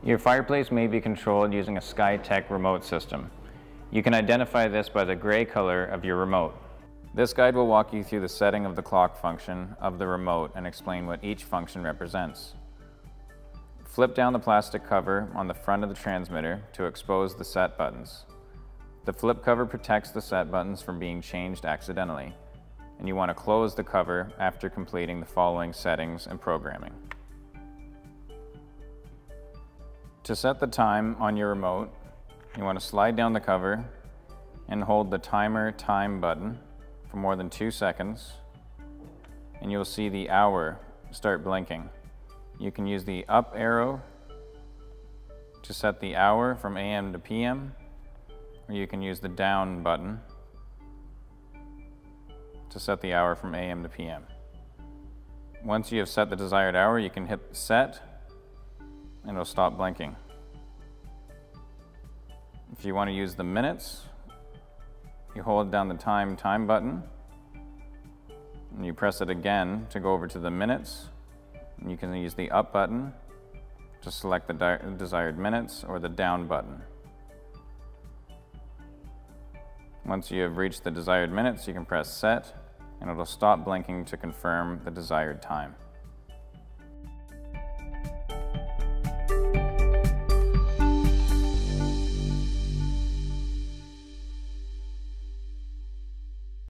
Your fireplace may be controlled using a Skytech remote system. You can identify this by the gray color of your remote. This guide will walk you through the setting of the clock function of the remote and explain what each function represents. Flip down the plastic cover on the front of the transmitter to expose the set buttons. The flip cover protects the set buttons from being changed accidentally, and you want to close the cover after completing the following settings and programming. To set the time on your remote, you want to slide down the cover and hold the timer time button for more than 2 seconds, and you'll see the hour start blinking. You can use the up arrow to set the hour from AM to PM, or you can use the down button to set the hour from AM to PM. Once you have set the desired hour, you can hit set and it'll stop blinking. If you want to use the minutes, you hold down the time button and you press it again to go over to the minutes. And you can use the up button to select the desired minutes, or the down button. Once you have reached the desired minutes, you can press set and it'll stop blinking to confirm the desired time.